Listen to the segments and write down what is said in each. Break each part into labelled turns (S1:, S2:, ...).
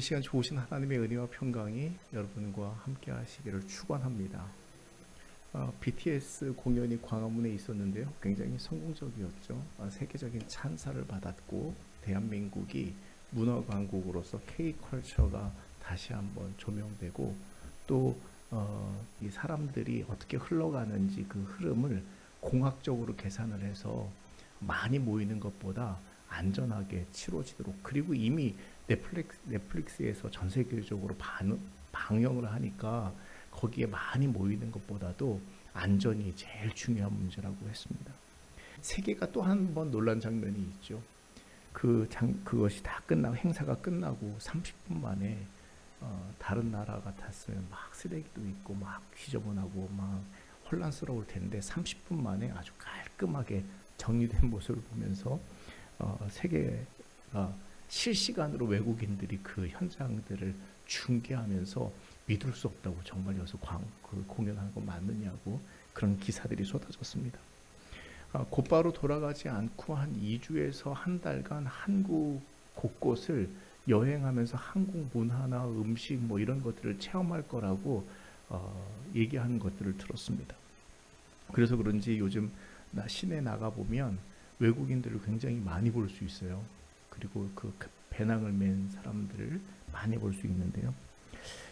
S1: 시간 좋으신 하나님의 은혜와 평강이 여러분과 함께 하시기를 축원합니다. BTS 공연이 광화문에 있었는데요. 굉장히 성공적이었죠. 세계적인 찬사를 받았고 대한민국이 문화광국으로서 K컬처가 다시 한번 조명되고 또 이 사람들이 어떻게 흘러가는지 그 흐름을 공학적으로 계산을 해서 많이 모이는 것보다 안전하게 치러지도록, 그리고 이미 넷플릭스에서 전 세계적으로 방영을 하니까 거기에 많이 모이는 것보다도 안전이 제일 중요한 문제라고 했습니다. 세계가 또 한 번 놀란 장면이 있죠. 그것이 다 끝나고 행사가 끝나고 30분 만에 다른 나라 같았으면 막 쓰레기도 있고 막 지저분하고 막 혼란스러울 텐데 30분 만에 아주 깔끔하게 정리된 모습을 보면서 세계가 실시간으로 외국인들이 그 현장들을 중계하면서 믿을 수 없다고, 정말 여기서 공연하는 거 맞느냐고 그런 기사들이 쏟아졌습니다. 곧바로 돌아가지 않고 한 2주에서 한 달간 한국 곳곳을 여행하면서 한국 문화나 음식 뭐 이런 것들을 체험할 거라고 얘기하는 것들을 들었습니다. 그래서 그런지 요즘 시내 나가 보면 외국인들을 굉장히 많이 볼 수 있어요. 그리고 그 배낭을 맨 사람들을 많이 볼 수 있는데요.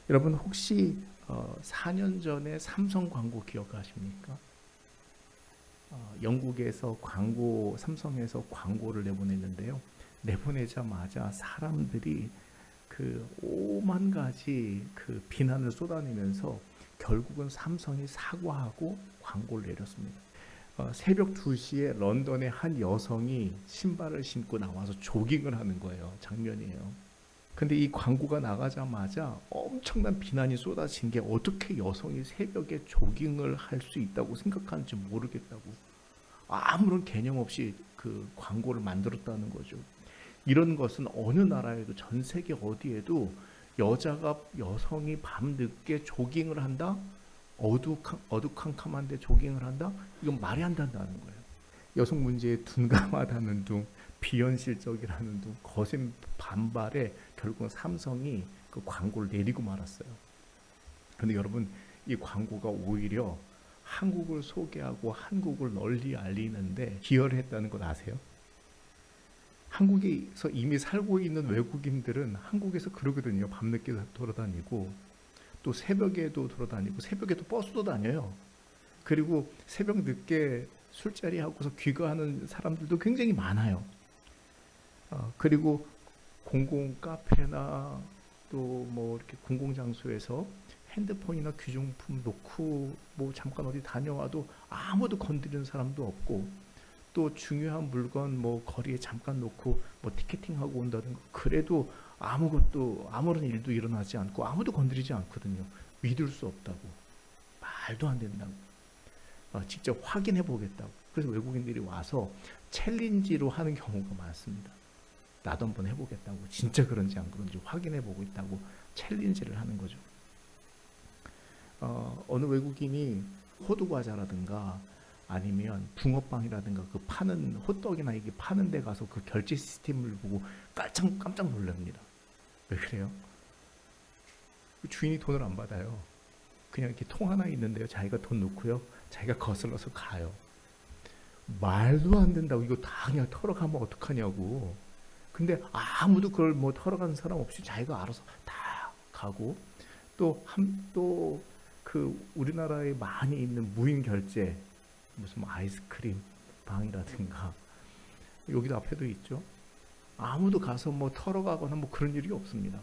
S1: 여러분 혹시 4년 전에 삼성 광고 기억하십니까? 영국에서 삼성에서 광고를 내보냈는데요. 내보내자마자 사람들이 그 오만 가지 그 비난을 쏟아내면서 결국은 삼성이 사과하고 광고를 내렸습니다. 새벽 2시에 런던의 한 여성이 신발을 신고 나와서 조깅을 하는 거예요. 장면이에요. 근데 이 광고가 나가자마자 엄청난 비난이 쏟아진 게, 어떻게 여성이 새벽에 조깅을 할 수 있다고 생각하는지 모르겠다고, 아무런 개념 없이 그 광고를 만들었다는 거죠. 이런 것은 어느 나라에도, 전 세계 어디에도 여성이 밤늦게 조깅을 한다? 어두컴컴한데 조깅을 한다? 이건 말이 안 된다는 거예요. 여성 문제에 둔감하다는 둥, 비현실적이라는 둥, 거센 반발에 결국은 삼성이 그 광고를 내리고 말았어요. 그런데 여러분, 이 광고가 오히려 한국을 소개하고 한국을 널리 알리는데 기여를 했다는 것 아세요? 한국에서 이미 살고 있는 외국인들은 한국에서 그러거든요. 밤늦게 돌아다니고 또 새벽에도 돌아다니고 새벽에도 버스도 다녀요. 그리고 새벽 늦게 술자리 하고서 귀가하는 사람들도 굉장히 많아요. 그리고 공공 카페나 또 뭐 이렇게 공공 장소에서 핸드폰이나 귀중품 놓고 뭐 잠깐 어디 다녀와도 아무도 건드리는 사람도 없고, 또 중요한 물건 뭐 거리에 잠깐 놓고 뭐 티켓팅하고 온다든가 그래도 아무런 일도 일어나지 않고 아무도 건드리지 않거든요. 믿을 수 없다고, 말도 안 된다고, 직접 확인해 보겠다고. 그래서 외국인들이 와서 챌린지로 하는 경우가 많습니다. 나도 한번 해보겠다고, 진짜 그런지 안 그런지 확인해 보고 있다고 챌린지를 하는 거죠. 어느 외국인이 호두과자라든가 아니면 붕어빵이라든가 그 파는 호떡이나 이게 파는 데 가서 그 결제 시스템을 보고 깜짝 놀랍니다. 왜 그래요? 주인이 돈을 안 받아요. 그냥 이렇게 통 하나 있는데요. 자기가 돈 넣고요. 자기가 거슬러서 가요. 말도 안 된다고, 이거 다 그냥 털어가면 어떡하냐고. 근데 아무도 그걸 뭐 털어가는 사람 없이 자기가 알아서 다 가고, 또 그 우리나라에 많이 있는 무인 결제, 무슨 뭐 아이스크림 방이라든가 여기도 앞에도 있죠. 아무도 가서 뭐 털어가거나 뭐 그런 일이 없습니다.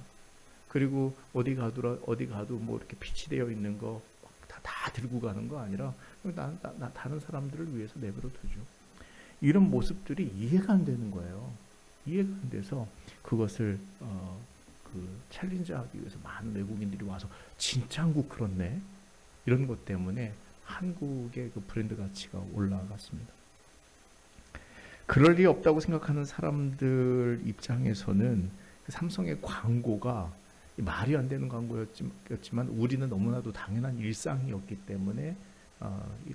S1: 그리고 어디 가도 뭐 이렇게 비치되어 있는 거 다 들고 가는 거 아니라 다른 사람들을 위해서 내버려 두죠. 이런 모습들이 이해가 안 되는 거예요. 이해가 안 돼서 그것을 챌린저하기 위해서 많은 외국인들이 와서 진짜 한국 그렇네, 이런 것 때문에 한국의 그 브랜드 가치가 올라갔습니다. 그럴 리 없다고 생각하는 사람들 입장에서는 그 삼성의 광고가 말이 안 되는 광고였지만 우리는 너무나도 당연한 일상이었기 때문에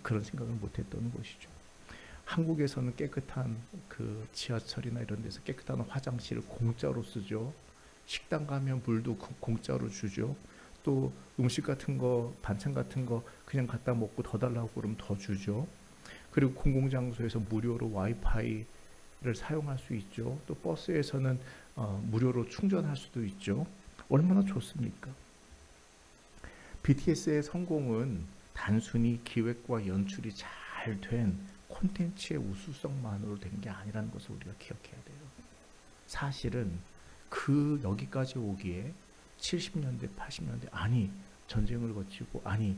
S1: 그런 생각을 못했던 것이죠. 한국에서는 깨끗한 그 지하철이나 이런 데서 깨끗한 화장실을 공짜로 쓰죠. 식당 가면 물도 공짜로 주죠. 또 음식 같은 거, 반찬 같은 거 그냥 갖다 먹고 더 달라고 그러면 더 주죠. 그리고 공공장소에서 무료로 와이파이를 사용할 수 있죠. 또 버스에서는 무료로 충전할 수도 있죠. 얼마나 좋습니까? BTS의 성공은 단순히 기획과 연출이 잘 된 콘텐츠의 우수성만으로 된 게 아니라는 것을 우리가 기억해야 돼요. 사실은 그 여기까지 오기에 70년대, 80년대 아니 전쟁을 거치고 아니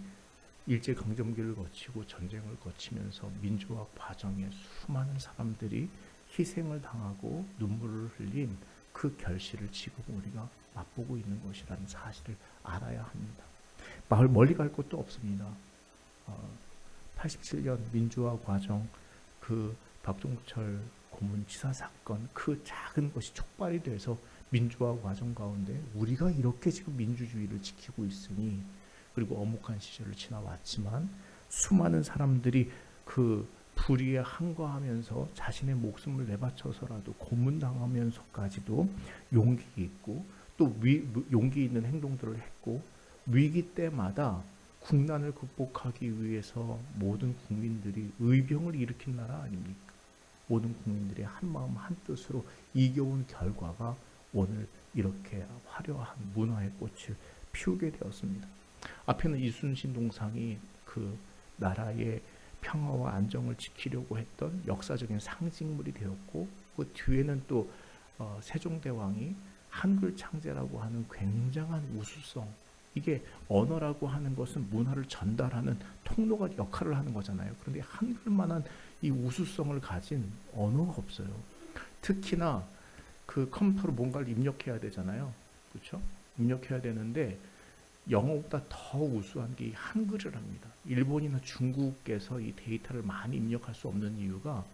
S1: 일제강점기를 거치고 전쟁을 거치면서 민주화 과정에 수많은 사람들이 희생을 당하고 눈물을 흘린 그 결실을 지금 우리가 맛보고 있는 것이라는 사실을 알아야 합니다. 멀리 갈 곳도 없습니다. 87년 민주화 과정, 그 박종철 고문치사 사건, 그 작은 것이 촉발이 돼서 민주화 과정 가운데 우리가 이렇게 지금 민주주의를 지키고 있으니, 그리고 엄혹한 시절을 지나왔지만 수많은 사람들이 그 불의에 항거하면서 자신의 목숨을 내바쳐서라도 고문당하면서까지도 용기 있고 또 용기 있는 행동들을 했고, 위기 때마다 국난을 극복하기 위해서 모든 국민들이 의병을 일으킨 나라 아닙니까? 모든 국민들이 한마음 한뜻으로 이겨온 결과가 오늘 이렇게 화려한 문화의 꽃을 피우게 되었습니다. 앞에는 이순신 동상이 그 나라의 평화와 안정을 지키려고 했던 역사적인 상징물이 되었고, 그 뒤에는 또 세종대왕이 한글 창제라고 하는 굉장한 우수성, 이게 언어라고 하는 것은 문화를 전달하는 통로가 역할을 하는 거잖아요. 그런데 한글만한 이 우수성을 가진 언어가 없어요. 특히나 그 컴퓨터로 뭔가를 입력해야 되잖아요. 그렇죠? 입력해야 되는데 영어보다 더 우수한 게 한글을 합니다. 일본이나 중국에서 이 데이터를 많이 입력할 수 없는 이유가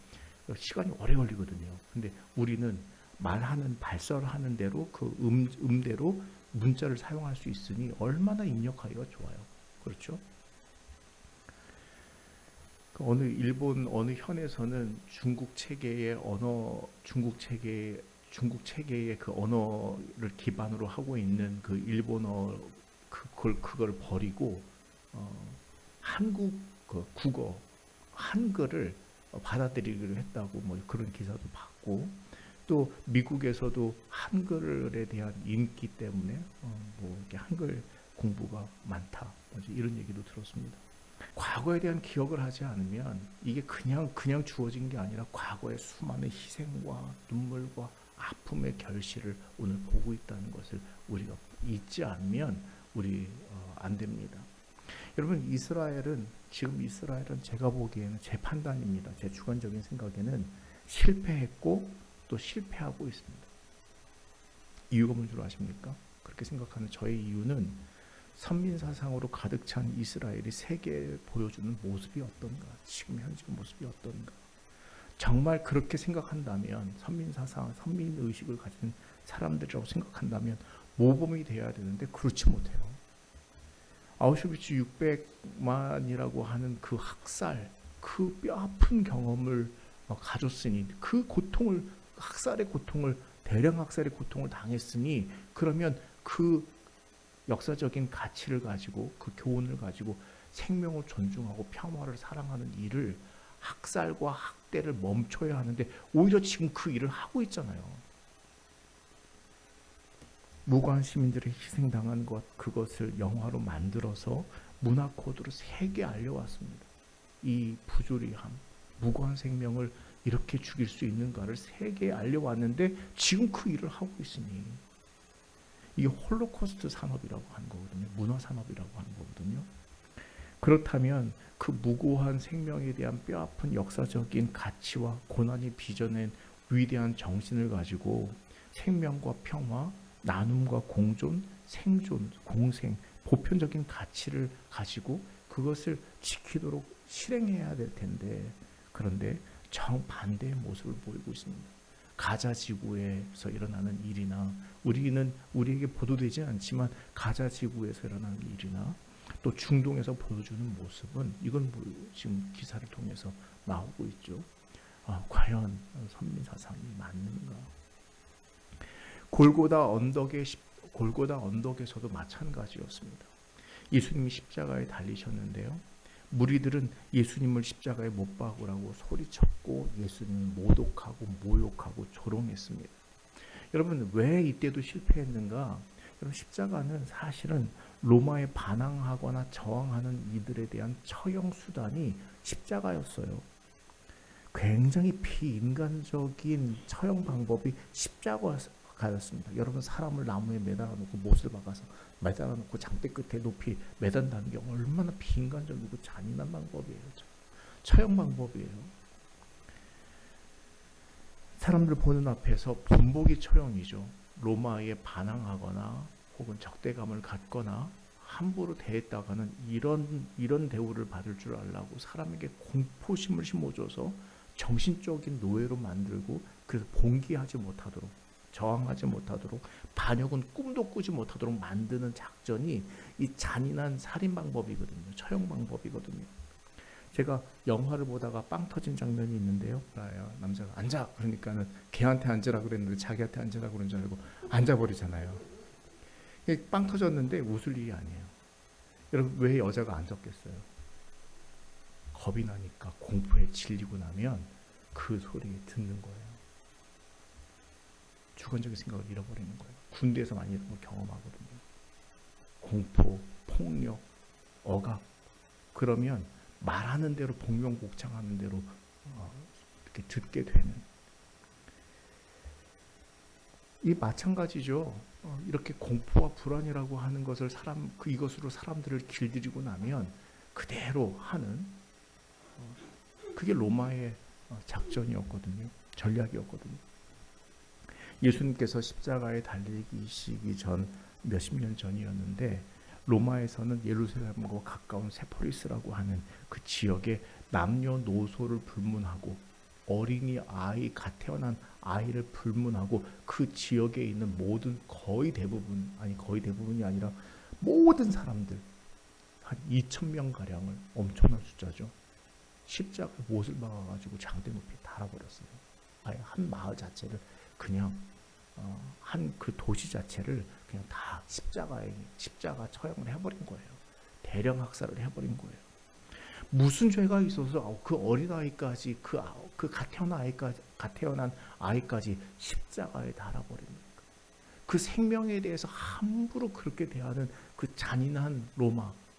S1: 시간이 오래 걸리거든요. 근데 우리는 말하는 발설하는 대로 그 음대로 문자를 사용할 수 있으니 얼마나 입력하기가 좋아요. 그렇죠? 어느 일본 어느 현에서는 중국 체계의 그 언어를 기반으로 하고 있는 그 일본어 그걸 버리고 한국 그 국어 한글을 받아들이기로 했다고 뭐 그런 기사도 봤고, 또 미국에서도 한글에 대한 인기 때문에 뭐 이렇게 한글 공부가 많다, 이런 얘기도 들었습니다. 과거에 대한 기억을 하지 않으면 이게 그냥 주어진 게 아니라 과거의 수많은 희생과 눈물과 아픔의 결실을 오늘 보고 있다는 것을 우리가 잊지 않으면 우리 안 됩니다. 여러분, 지금 이스라엘은 제가 보기에는, 제 판단입니다. 제 주관적인 생각에는 실패했고 또 실패하고 있습니다. 이유가 뭔 줄 아십니까? 그렇게 생각하는 저의 이유는 선민사상으로 가득 찬 이스라엘이 세계에 보여주는 모습이 어떤가, 지금 현재 모습이 어떤가. 정말 그렇게 생각한다면, 선민사상, 선민의식을 가진 사람들이라고 생각한다면 모범이 되어야 되는데 그렇지 못해요. 아우슈비츠 600만이라고 하는 그 학살, 그 뼈아픈 경험을 가졌으니, 그 고통을, 대량 학살의 고통을 당했으니, 그러면 그 역사적인 가치를 가지고, 그 교훈을 가지고 생명을 존중하고 평화를 사랑하는 일을, 학살과 학대를 멈춰야 하는데 오히려 지금 그 일을 하고 있잖아요. 무고한 시민들이 희생당한 것, 그것을 영화로 만들어서 문화 코드로 세계에 알려왔습니다. 이 부조리함, 무고한 생명을 이렇게 죽일 수 있는가를 세계에 알려왔는데 지금 그 일을 하고 있으니, 이게 홀로코스트 산업이라고 하는 거거든요. 문화 산업이라고 하는 거거든요. 그렇다면 그 무고한 생명에 대한 뼈아픈 역사적인 가치와 고난이 빚어낸 위대한 정신을 가지고 생명과 평화, 나눔과 공존, 생존, 공생, 보편적인 가치를 가지고 그것을 지키도록 실행해야 될 텐데, 그런데 정반대의 모습을 보이고 있습니다. 가자 지구에서 일어나는 일이나, 우리에게 보도되지 않지만 가자 지구에서 일어나는 일이나, 또 중동에서 보여주는 모습은, 이건 지금 기사를 통해서 나오고 있죠. 과연 선민사상이 맞는가? 골고다 언덕에서도 마찬가지였습니다. 예수님이 십자가에 달리셨는데요. 무리들은 예수님을 십자가에 못 박으라고 소리쳤고 예수님을 모독하고 모욕하고 조롱했습니다. 여러분, 왜 이때도 실패했는가? 여러분, 십자가는 사실은 로마에 반항하거나 저항하는 이들에 대한 처형 수단이 십자가였어요. 굉장히 비인간적인 처형 방법이 십자가였습니다. 여러분, 사람을 나무에 매달아 놓고 못을 박아서 매달아 놓고 장대 끝에 높이 매단다는 게 얼마나 비인간적이고 잔인한 방법이에요. 처형 방법이에요. 사람들 보는 앞에서 본보기 처형이죠. 로마에 반항하거나 혹은 적대감을 갖거나 함부로 대했다가는 이런 대우를 받을 줄 알라고 사람에게 공포심을 심어줘서 정신적인 노예로 만들고, 그래서 봉기하지 못하도록, 저항하지 못하도록, 반역은 꿈도 꾸지 못하도록 만드는 작전이 이 잔인한 살인 방법이거든요. 처형 방법이거든요. 제가 영화를 보다가 빵 터진 장면이 있는데요. 남자가 앉아 그러니까는 걔한테 앉으라 그랬는데 자기한테 앉으라 그런 줄 알고 앉아버리잖아요. 빵 터졌는데 웃을 일이 아니에요. 여러분, 왜 여자가 앉았겠어요? 겁이 나니까, 공포에 질리고 나면 그 소리에 듣는 거예요. 주관적인 생각을 잃어버리는 거예요. 군대에서 많이 이런 걸 경험하거든요. 공포, 폭력, 억압. 그러면 말하는 대로, 복명복창하는 대로 이렇게 듣게 되는. 이 마찬가지죠. 이렇게 공포와 불안이라고 하는 것을 이것으로 사람들을 길들이고 나면 그대로 하는, 그게 로마의 작전이었거든요. 전략이었거든요. 예수님께서 십자가에 달리시기 전 몇십 년 전이었는데, 로마에서는 예루살렘과 가까운 세포리스라고 하는 그 지역에 남녀노소를 불문하고 어린이 아이, 갓 태어난 아이를 불문하고 그 지역에 있는 모든, 거의 대부분이 아니라 모든 사람들, 한 2,000명 가량을, 엄청난 숫자죠. 십자가에 못을 박아가지고 장대 높이 달아버렸어요. 아예 한 마을 자체를 그냥 한 그 도시 자체를 그냥 다 십자가 처형을 해버린 거예요. 대량 학살을 해버린 거예요. 무슨 죄가 있어서 그 어린아이까지, 그 갓 태어난 아이까지 십자가에 달아버립니까? 그 생명에 대해서 함부로 그렇게 대하는 그 잔인한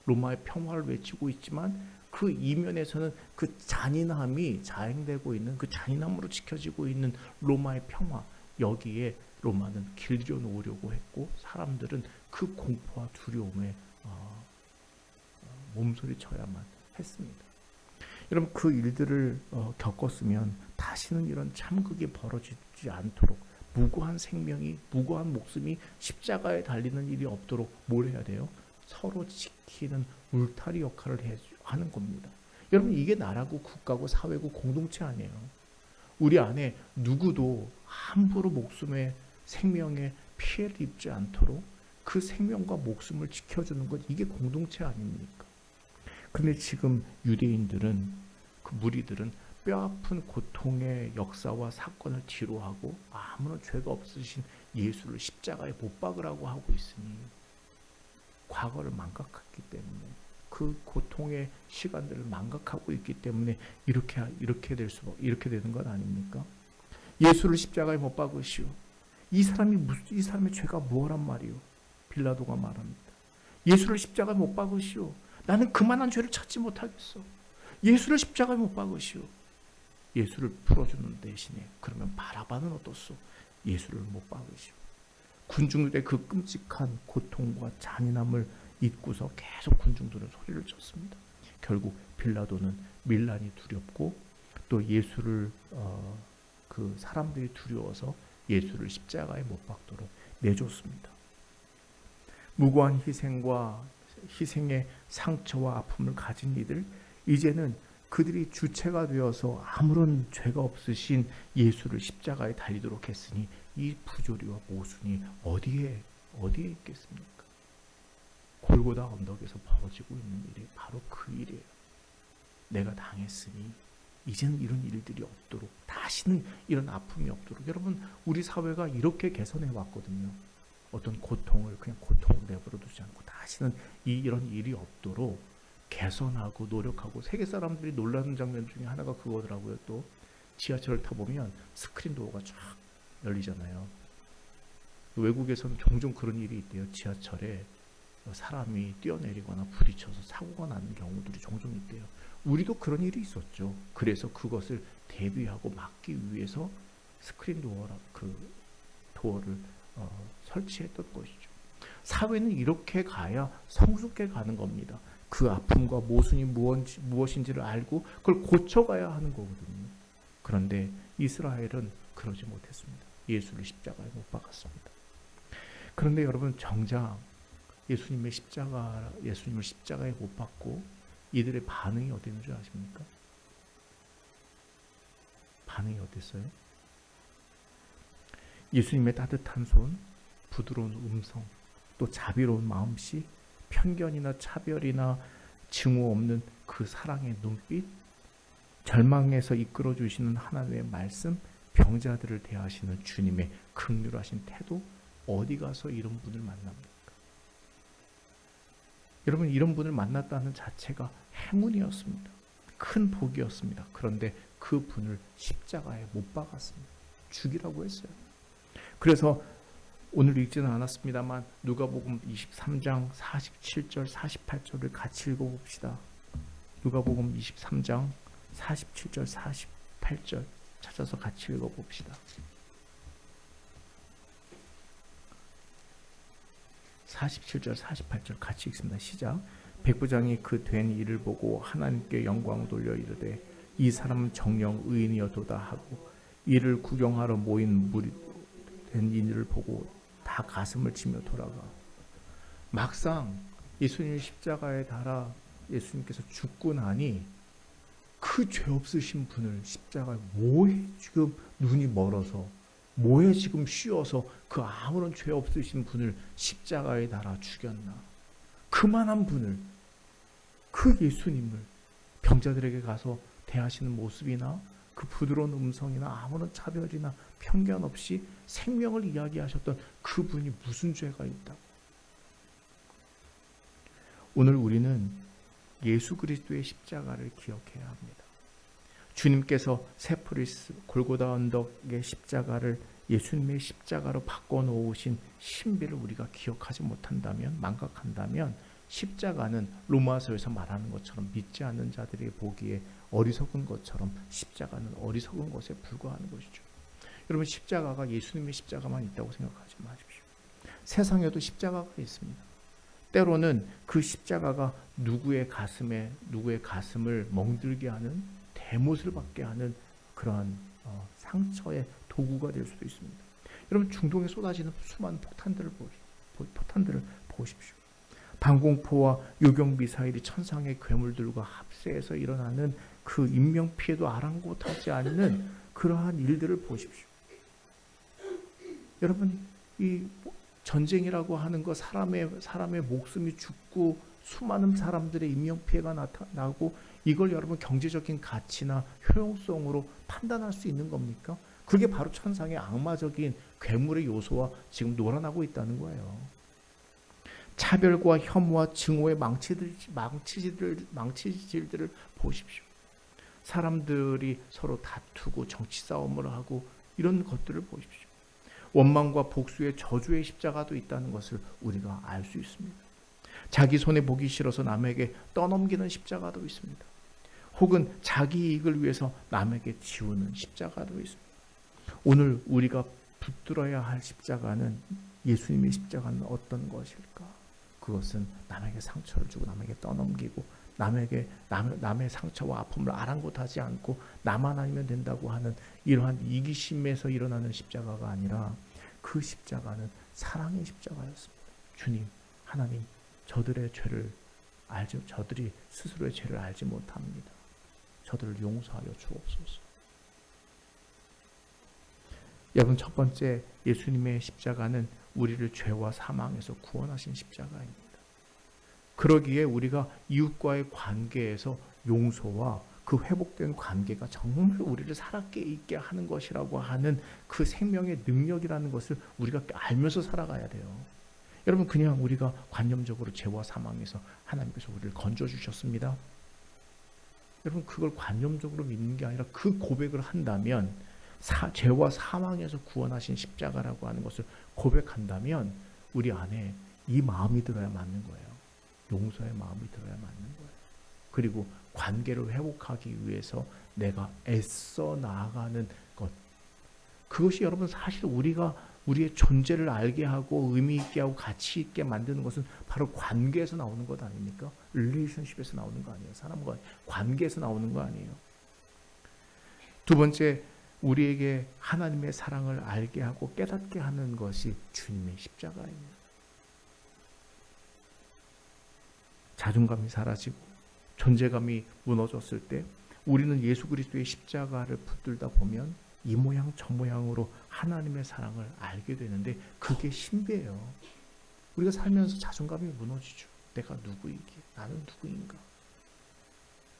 S1: 로마의 평화를 외치고 있지만, 그 이면에서는 그 잔인함이 자행되고 있는, 그 잔인함으로 지켜지고 있는 로마의 평화, 여기에 로마는 길들여 놓으려고 했고, 사람들은 그 공포와 두려움에 몸소리쳐야만 했습니다. 여러분, 그 일들을 겪었으면 다시는 이런 참극이 벌어지지 않도록, 무고한 생명이, 무고한 목숨이 십자가에 달리는 일이 없도록 뭘 해야 돼요? 서로 지키는 울타리 역할을 하는 겁니다. 여러분, 이게 나라고 국가고 사회고 공동체 아니에요. 우리 안에 누구도 함부로 생명에 피해를 입지 않도록 그 생명과 목숨을 지켜주는 것, 이게 공동체 아닙니까? 그런데 지금 유대인들은, 그 무리들은 뼈아픈 고통의 역사와 사건을 뒤로하고 아무런 죄가 없으신 예수를 십자가에 못 박으라고 하고 있으니, 과거를 망각했기 때문에, 그 고통의 시간들을 망각하고 있기 때문에 이렇게 되는 것 아닙니까? 예수를 십자가에 못 박으시오. 이 사람의 죄가 뭐란 말이오? 빌라도가 말합니다. 예수를 십자가에 못 박으시오. 나는 그만한 죄를 찾지 못하겠어. 예수를 십자가에 못 박으시오. 예수를 풀어주는 대신에, 그러면 바라바는 어떻소? 예수를 못 박으시오. 군중들의 그 끔찍한 고통과 잔인함을 잊고서 계속 군중들은 소리를 쳤습니다. 결국 빌라도는 밀란이 두렵고, 또 예수를 그 사람들이 두려워서 예수를 십자가에 못 박도록 내줬습니다. 무고한 희생의 상처와 아픔을 가진 이들, 이제는 그들이 주체가 되어서 아무런 죄가 없으신 예수를 십자가에 달리도록 했으니, 이 부조리와 모순이 어디에 있겠습니까? 골고다 언덕에서 벌어지고 있는 일이 바로 그 일이에요. 내가 당했으니 이제는 이런 일들이 없도록, 다시는 이런 아픔이 없도록. 여러분, 우리 사회가 이렇게 개선해 왔거든요. 어떤 고통을 그냥 고통으로 내버려 두지 않고 다시는 이런 일이 없도록 개선하고 노력하고. 세계 사람들이 놀라는 장면 중에 하나가 그거더라고요. 또 지하철을 타보면 스크린 도어가 쫙 열리잖아요. 외국에서는 종종 그런 일이 있대요. 지하철에 사람이 뛰어내리거나 부딪혀서 사고가 나는 경우들이 종종 있대요. 우리도 그런 일이 있었죠. 그래서 그것을 대비하고 막기 위해서 스크린 도어를 설치했던 것이죠. 사회는 이렇게 가야 성숙해 가는 겁니다. 그 아픔과 모순이 무엇인지를 알고 그걸 고쳐가야 하는 거거든요. 그런데 이스라엘은 그러지 못했습니다. 예수를 십자가에 못 박았습니다. 그런데 여러분, 정작 예수님을 십자가에 못 박고 이들의 반응이 어땠는 줄 아십니까? 반응이 어땠어요? 예수님의 따뜻한 손, 부드러운 음성, 또 자비로운 마음씨, 편견이나 차별이나 증오 없는 그 사랑의 눈빛, 절망에서 이끌어 주시는 하나님의 말씀, 병자들을 대하시는 주님의 긍휼하신 태도, 어디 가서 이런 분을 만납니까? 여러분, 이런 분을 만났다는 자체가 행운이었습니다. 큰 복이었습니다. 그런데 그 분을 십자가에 못 박았습니다. 죽이라고 했어요. 그래서 오늘 읽지는 않았습니다만 누가복음 23장 47절 48절을 같이 읽어봅시다. 누가복음 23장 47절 48절 찾아서 같이 읽어봅시다. 47절 48절 같이 읽습니다. 시작. 백부장이 그 된 일을 보고 하나님께 영광을 돌려 이르되 이 사람은 정령 의인이었도다 하고 이를 구경하러 모인 무리 된 이를 보고 다 가슴을 치며 돌아가. 막상 예수님 십자가에 달아 예수님께서 죽고 나니 그 죄 없으신 분을 십자가에 뭐에 지금 눈이 멀어서, 뭐에 지금 쉬어서 그 아무런 죄 없으신 분을 십자가에 달아 죽였나. 그만한 분을, 그 예수님을 병자들에게 가서 대하시는 모습이나 그 부드러운 음성이나 아무런 차별이나 편견 없이 생명을 이야기하셨던 그분이 무슨 죄가 있다고. 오늘 우리는 예수 그리스도의 십자가를 기억해야 합니다. 주님께서 세포리스 골고다 언덕의 십자가를 예수님의 십자가로 바꿔놓으신 신비를 우리가 기억하지 못한다면, 망각한다면 십자가는 로마서에서 말하는 것처럼 믿지 않는 자들이 보기에 어리석은 것처럼 십자가는 어리석은 것에 불과하는 것이죠. 여러분, 십자가가 예수님의 십자가만 있다고 생각하지 마십시오. 세상에도 십자가가 있습니다. 때로는 그 십자가가 누구의 가슴을 멍들게 하는, 대못을 받게 하는 그러한 상처의 도구가 될 수도 있습니다. 여러분, 중동에 쏟아지는 수많은 포탄들을 보십시오. 방공포와 요격 미사일이 천상의 괴물들과 합세해서 일어나는 그 인명피해도 아랑곳하지 않는 그러한 일들을 보십시오. 여러분, 이 전쟁이라고 하는 거, 사람의 목숨이 죽고 수많은 사람들의 인명피해가 나타나고, 이걸 여러분 경제적인 가치나 효용성으로 판단할 수 있는 겁니까? 그게 바로 천상의 악마적인 괴물의 요소와 지금 놀아나고 있다는 거예요. 차별과 혐오와 증오의 망치질들을 보십시오. 사람들이 서로 다투고 정치 싸움을 하고 이런 것들을 보십시오. 원망과 복수의 저주의 십자가도 있다는 것을 우리가 알 수 있습니다. 자기 손에 보기 싫어서 남에게 떠넘기는 십자가도 있습니다. 혹은 자기 이익을 위해서 남에게 지우는 십자가도 있습니다. 오늘 우리가 붙들어야 할 십자가는, 예수님의 십자가는 어떤 것일까? 그것은 남에게 상처를 주고 남에게 떠넘기고 남의 상처와 아픔을 아랑곳하지 않고 나만 아니면 된다고 하는 이러한 이기심에서 일어나는 십자가가 아니라, 그 십자가는 사랑의 십자가였습니다. 주님, 하나님, 저들이 스스로의 죄를 알지 못합니다. 저들을 용서하여 주옵소서. 여러분, 첫 번째, 예수님의 십자가는 우리를 죄와 사망에서 구원하신 십자가입니다. 그러기에 우리가 이웃과의 관계에서 용서와 그 회복된 관계가 정말 우리를 살아있게 있게 하는 것이라고 하는 그 생명의 능력이라는 것을 우리가 알면서 살아가야 돼요. 여러분, 그냥 우리가 관념적으로 죄와 사망에서 하나님께서 우리를 건져주셨습니다. 여러분, 그걸 관념적으로 믿는 게 아니라 그 고백을 한다면, 죄와 사망에서 구원하신 십자가라고 하는 것을 고백한다면 우리 안에 이 마음이 들어야 맞는 거예요. 용서의 마음이 들어야 맞는 거예요. 그리고 관계를 회복하기 위해서 내가 애써 나아가는 것, 그것이 여러분 사실 우리가 우리의 존재를 알게 하고 의미 있게 하고 가치 있게 만드는 것은 바로 관계에서 나오는 것 아닙니까? 릴레이션십에서 나오는 거 아니에요? 사람과 관계에서 나오는 거 아니에요? 두 번째, 우리에게 하나님의 사랑을 알게 하고 깨닫게 하는 것이 주님의 십자가입니다. 자존감이 사라지고 존재감이 무너졌을 때 우리는 예수 그리스도의 십자가를 붙들다 보면 이 모양 저 모양으로 하나님의 사랑을 알게 되는데, 그게 신비예요. 우리가 살면서 자존감이 무너지죠. 내가 누구이기에, 나는 누구인가,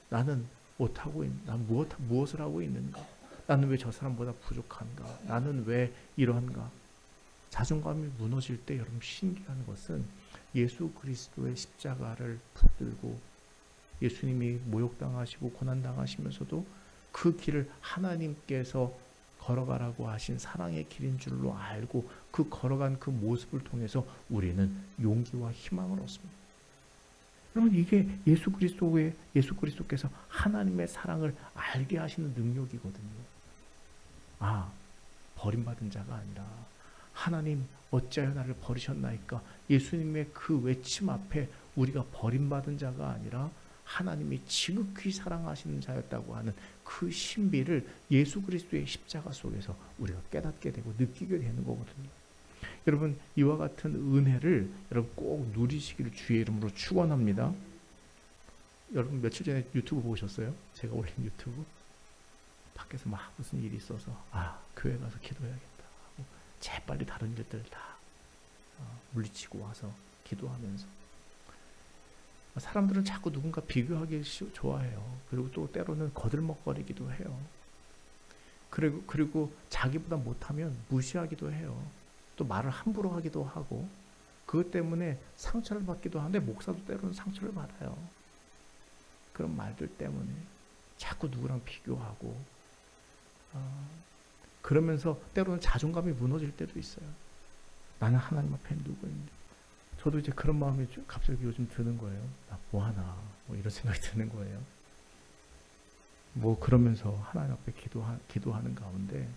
S1: 나는 못하고 난 무엇을 하고 있는가, 나는 왜 저 사람보다 부족한가, 나는 왜 이러한가. 자존감이 무너질 때 여러분 신기한 것은 예수 그리스도의 십자가를 붙들고 예수님이 모욕당하시고 고난당하시면서도 그 길을 하나님께서 걸어가라고 하신 사랑의 길인 줄로 알고 그 걸어간 그 모습을 통해서 우리는 용기와 희망을 얻습니다. 여러분, 이게 예수 그리스도께서 하나님의 사랑을 알게 하시는 능력이거든요. 아, 버림받은 자가 아니라 하나님 어찌하여 나를 버리셨나이까, 예수님의 그 외침 앞에 우리가 버림받은 자가 아니라 하나님이 지극히 사랑하시는 자였다고 하는 그 신비를 예수 그리스도의 십자가 속에서 우리가 깨닫게 되고 느끼게 되는 거거든요. 여러분, 이와 같은 은혜를 여러분 꼭 누리시기를 주의 이름으로 축원합니다. 여러분, 며칠 전에 유튜브 보셨어요? 제가 올린 유튜브? 밖에서 막 무슨 일이 있어서 교회 가서 기도해야겠다 하고 재빨리 다른 일들 다 물리치고 와서 기도하면서, 사람들은 자꾸 누군가 비교하기 좋아해요. 그리고 또 때로는 거들먹거리기도 해요. 그리고 자기보다 못하면 무시하기도 해요. 또 말을 함부로 하기도 하고, 그것 때문에 상처를 받기도 하는데 목사도 때로는 상처를 받아요. 그런 말들 때문에 자꾸 누구랑 비교하고, 그러면서 때로는 자존감이 무너질 때도 있어요. 나는 하나님 앞에 누구인데. 저도 이제 그런 마음이 갑자기 요즘 드는 거예요. 나 뭐하나, 이런 생각이 드는 거예요. 그러면서 하나님 앞에 기도하는 가운데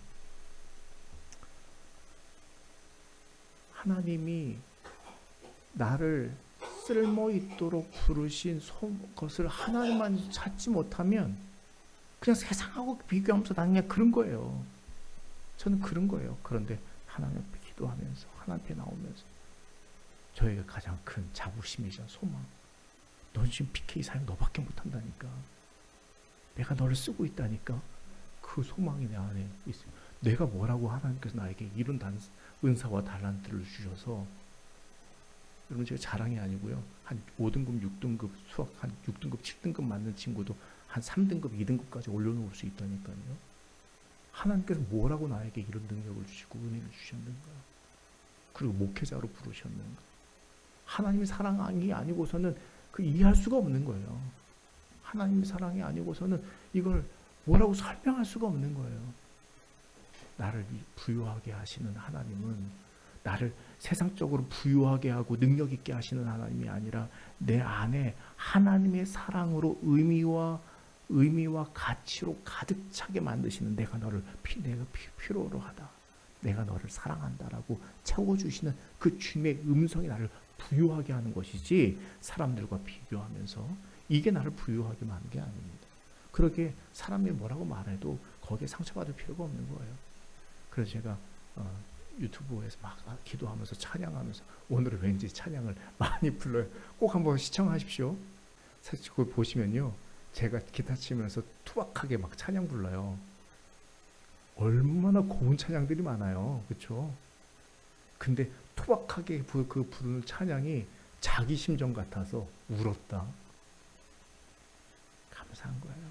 S1: 하나님이 나를 쓸모 있도록 부르신 것을 하나님만 찾지 못하면 그냥 세상하고 비교하면서 나는 그냥 그런 거예요. 저는 그런 거예요. 그런데 하나님 앞에 기도하면서, 하나님 앞에 나오면서 저에게 가장 큰 자부심이자 소망. 넌 지금 PK 사역 너밖에 못한다니까. 내가 너를 쓰고 있다니까. 그 소망이 내 안에 있어요. 내가 뭐라고 하나님께서 나에게 이런 은사와 달란트를 주셔서, 여러분, 제가 자랑이 아니고요. 한 5등급, 6등급 수학 한 6등급, 7등급 맞는 친구도 한 3등급, 2등급까지 올려놓을 수 있다니까요. 하나님께서 뭐라고 나에게 이런 능력을 주시고 은혜를 주셨는가. 그리고 목회자로 부르셨는가. 하나님의 사랑이 아니고서는 이해할 수가 없는 거예요. 하나님의 사랑이 아니고서는 이걸 뭐라고 설명할 수가 없는 거예요. 나를 부유하게 하시는 하나님은 나를 세상적으로 부유하게 하고 능력 있게 하시는 하나님이 아니라 내 안에 하나님의 사랑으로 의미와 가치로 가득 차게 만드시는, 내가 필요로 하다, 내가 너를 사랑한다라고 채워주시는 그 주님의 음성이 나를 부유하게 하는 것이지, 사람들과 비교하면서 이게 나를 부유하게 만든 게 아닙니다. 그렇게 사람이 뭐라고 말해도 거기에 상처받을 필요가 없는 거예요. 그래서 제가 유튜브에서 막 기도하면서 찬양하면서, 오늘은 왠지 찬양을 많이 불러요. 꼭 한번 시청하십시오. 사실 그걸 보시면요, 제가 기타 치면서 투박하게 막 찬양 불러요. 얼마나 고운 찬양들이 많아요. 그렇죠? 근데 투박하게 그 부르는 찬양이 자기 심정 같아서 울었다. 감사한 거예요.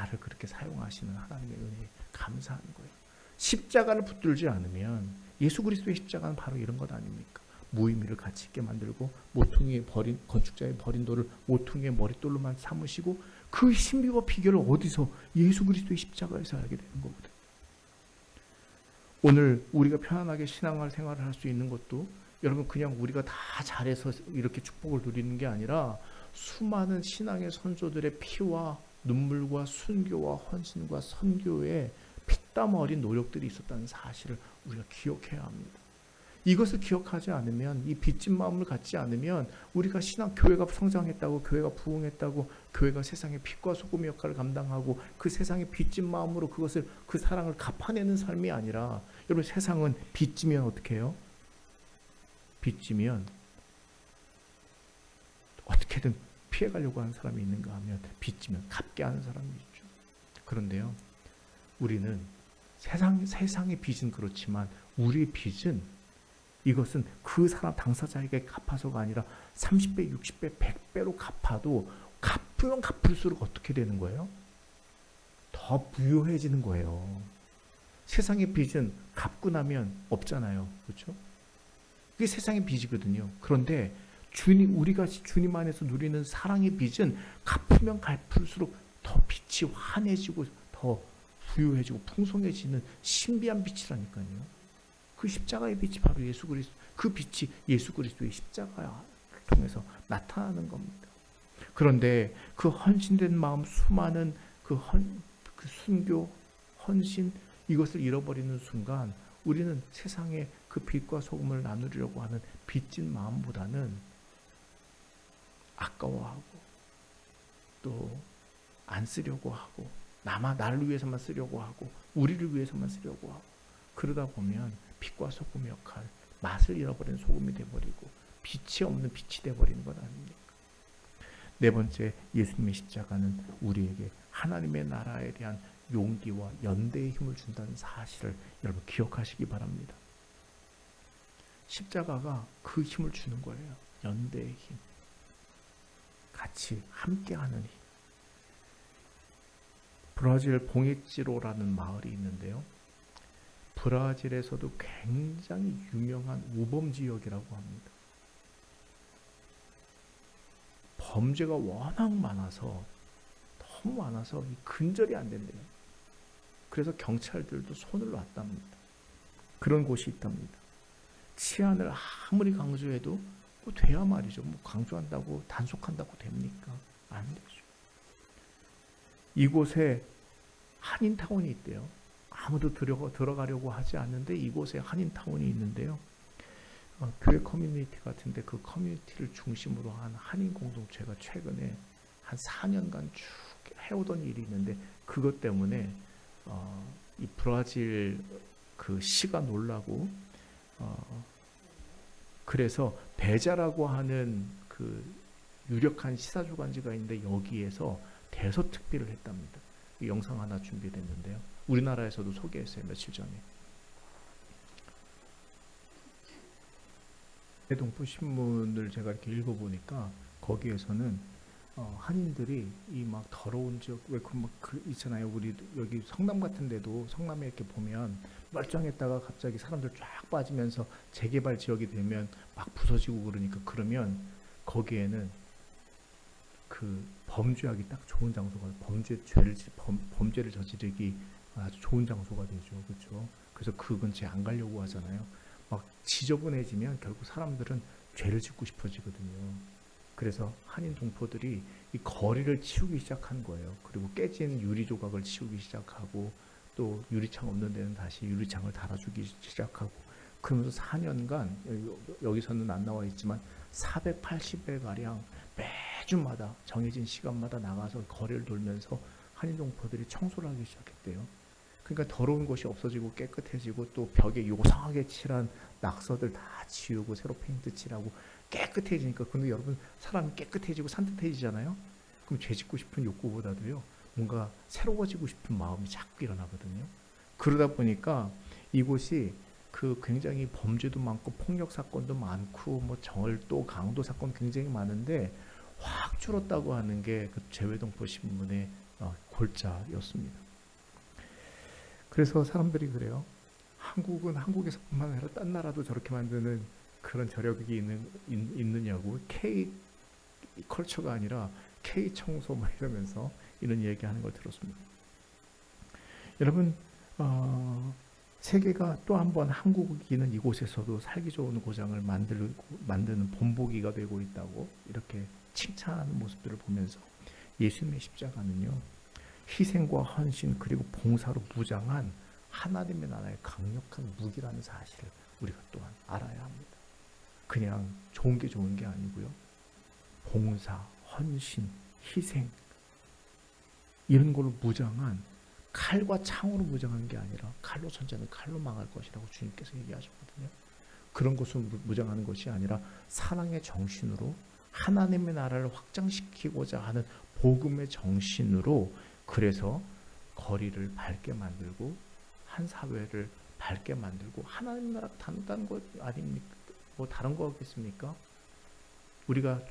S1: 나를 그렇게 사용하시는 하나님의 은혜에 감사하는 거예요. 십자가를 붙들지 않으면 예수 그리스도의 십자가는 바로 이런 것 아닙니까? 무의미를 가치 있게 만들고 모퉁이에 버린 건축자의 버린 돌을 모퉁이의 머릿돌로만 삼으시고 그 신비와 비결을 어디서 예수 그리스도의 십자가에서 알게 되는 거거든. 오늘 우리가 편안하게 신앙생활을 할 수 있는 것도 여러분 그냥 우리가 다 잘해서 이렇게 축복을 누리는 게 아니라 수많은 신앙의 선조들의 피와 눈물과 순교와 헌신과 선교에 피땀 어린 노력들이 있었다는 사실을 우리가 기억해야 합니다. 이것을 기억하지 않으면, 이 빚진 마음을 갖지 않으면 우리가 교회가 성장했다고, 교회가 부흥했다고, 교회가 세상의 빛과 소금의 역할을 감당하고 그 세상의 빚진 마음으로 그 사랑을 갚아내는 삶이 아니라, 여러분 세상은 빚지면 어떻게 해요? 빚지면 어떻게든 피해가려고 하는 사람이 있는가 하면 빚지면 갚게 하는 사람이 있죠. 그런데요, 우리는 세상의 빚은 그렇지만 우리의 빚은, 이것은 그 사람 당사자에게 갚아서가 아니라 30배, 60배, 100배로 갚아도 갚으면 갚을수록 어떻게 되는 거예요? 더 부유해지는 거예요. 세상의 빚은 갚고 나면 없잖아요. 그렇죠? 그게 세상의 빚이거든요. 그런데 우리가 주님 안에서 누리는 사랑의 빚은 갚으면 갚을수록 더 빛이 환해지고 더 부유해지고 풍성해지는 신비한 빛이라니까요. 그 십자가의 빛이 바로 예수 그리스도, 그 빛이 예수 그리스도의 십자가를 통해서 나타나는 겁니다. 그런데 그 헌신된 마음, 수많은 그 순교, 헌신, 이것을 잃어버리는 순간 우리는 세상에 그 빛과 소금을 나누려고 하는 빚진 마음보다는 아까워하고 또 안 쓰려고 하고, 나를 위해서만 쓰려고 하고, 우리를 위해서만 쓰려고 하고, 그러다 보면 빛과 소금의 역할, 맛을 잃어버린 소금이 되어버리고 빛이 없는 빛이 되어버리는 것 아닙니까? 네 번째, 예수님의 십자가는 우리에게 하나님의 나라에 대한 용기와 연대의 힘을 준다는 사실을 여러분 기억하시기 바랍니다. 십자가가 그 힘을 주는 거예요. 연대의 힘, 같이 함께하는 힘. 브라질 봉이지로라는 마을이 있는데요, 브라질에서도 굉장히 유명한 우범 지역이라고 합니다. 범죄가 워낙 많아서, 너무 많아서 근절이 안 된대요. 그래서 경찰들도 손을 놨답니다. 그런 곳이 있답니다. 치안을 아무리 강조해도 돼야 말이죠. 강조한다고 단속한다고 됩니까? 안 되죠. 이곳에 한인타운이 있대요. 아무도 들어가려고 하지 않는데 이곳에 한인타운이 있는데요, 교회 커뮤니티 같은데 그 커뮤니티를 중심으로 한 한인 공동체가 최근에 한 4년간 쭉 해오던 일이 있는데, 그것 때문에 이 브라질 그 시가 놀라고, 그래서 베자라고 하는 그 유력한 시사주간지가 있는데 여기에서 대서특필을 했답니다. 이 영상 하나 준비됐는데요, 우리나라에서도 소개했어요, 며칠 전에. 동포 신문을 제가 이렇게 읽어보니까 거기에서는 한인들이 이 막 더러운 지역, 왜 그 있잖아요, 우리 여기 성남 같은데도, 성남에 이렇게 보면 멀쩡했다가 갑자기 사람들 쫙 빠지면서 재개발 지역이 되면 막 부서지고 그러니까, 그러면 거기에는 그 범죄하기 딱 좋은 장소가, 범죄를 저지르기 아주 좋은 장소가 되죠. 그렇죠? 그래서 그 근처에 안 가려고 하잖아요. 막 지저분해지면 결국 사람들은 죄를 짓고 싶어지거든요. 그래서 한인 동포들이 이 거리를 치우기 시작한 거예요. 그리고 깨진 유리 조각을 치우기 시작하고, 또 유리창 없는 데는 다시 유리창을 달아주기 시작하고, 그러면서 4년간 여기서는 안 나와 있지만 480회 가량 매주마다 정해진 시간마다 나가서 거리를 돌면서 한인 동포들이 청소를 하기 시작했대요. 그러니까 더러운 곳이 없어지고 깨끗해지고, 또 벽에 요상하게 칠한 낙서들 다 지우고 새로 페인트 칠하고 깨끗해지니까, 근데 여러분 사람이 깨끗해지고 산뜻해지잖아요. 그럼 죄 짓고 싶은 욕구보다도요, 뭔가 새로워지고 싶은 마음이 자꾸 일어나거든요. 그러다 보니까 이곳이 그 굉장히 범죄도 많고 폭력 사건도 많고 뭐 절도, 강도 사건 굉장히 많은데 확 줄었다고 하는 게 그 재외동포 신문의 골자였습니다. 그래서 사람들이 그래요. 한국은 한국에서뿐만 아니라 딴 나라도 저렇게 만드는 그런 저력이 있느냐고. K 컬처가 아니라 K 청소 막 이러면서 이런 얘기하는 걸 들었습니다. 여러분, 세계가 또 한 번 한국인은 이곳에서도 살기 좋은 고장을 만드는 본보기가 되고 있다고 이렇게 칭찬하는 모습들을 보면서 예수님의 십자가는요, 희생과 헌신 그리고 봉사로 무장한 하나님의 나라의 강력한 무기라는 사실을 우리가 또한 알아야 합니다. 그냥 좋은 게 아니고요. 봉사, 헌신, 희생 이런 걸로 무장한, 칼과 창으로 무장한 게 아니라 칼로 선자는 칼로 망할 것이라고 주님께서 얘기하셨거든요. 그런 것으로 무장하는 것이 아니라 사랑의 정신으로 하나님의 나라를 확장시키고자 하는 복음의 정신으로, 그래서 거리를 밝게 만들고 한 사회를 밝게 만들고, 하나님 나라 단단한 것 아닙니까? 뭐 다른 거겠습니까? 우리가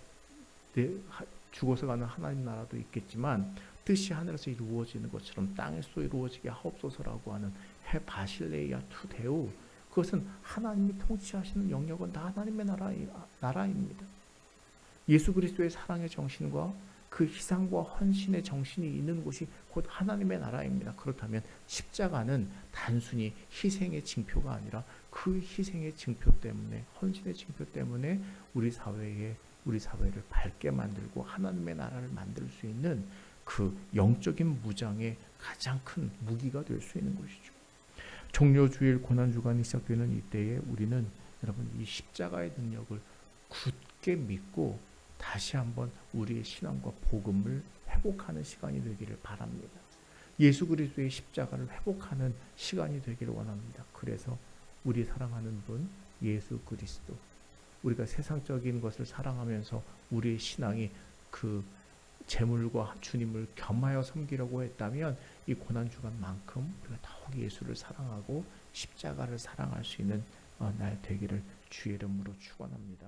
S1: 죽어서 가는 하나님 나라도 있겠지만 뜻이 하늘에서 이루어지는 것처럼 땅에서도 이루어지게 하옵소서라고 하는 해 바실레이아 투데우, 그것은 하나님이 통치하시는 영역은 다 하나님의 나라입니다. 예수 그리스도의 사랑의 정신과 그 희생과 헌신의 정신이 있는 곳이 곧 하나님의 나라입니다. 그렇다면 십자가는 단순히 희생의 징표가 아니라 그 희생의 징표 때문에, 헌신의 징표 때문에 우리 사회를 밝게 만들고 하나님의 나라를 만들 수 있는 그 영적인 무장의 가장 큰 무기가 될 수 있는 것이죠. 종료주일 고난주간이 시작되는 이때에 우리는 여러분 이 십자가의 능력을 굳게 믿고 다시 한번 우리의 신앙과 복음을 회복하는 시간이 되기를 바랍니다. 예수 그리스도의 십자가를 회복하는 시간이 되기를 원합니다. 그래서 우리 사랑하는 분 예수 그리스도, 우리가 세상적인 것을 사랑하면서 우리의 신앙이 그 재물과 주님을 겸하여 섬기려고 했다면 이 고난주간만큼 우리가 더욱 예수를 사랑하고 십자가를 사랑할 수 있는 날 되기를 주의 이름으로 축원합니다.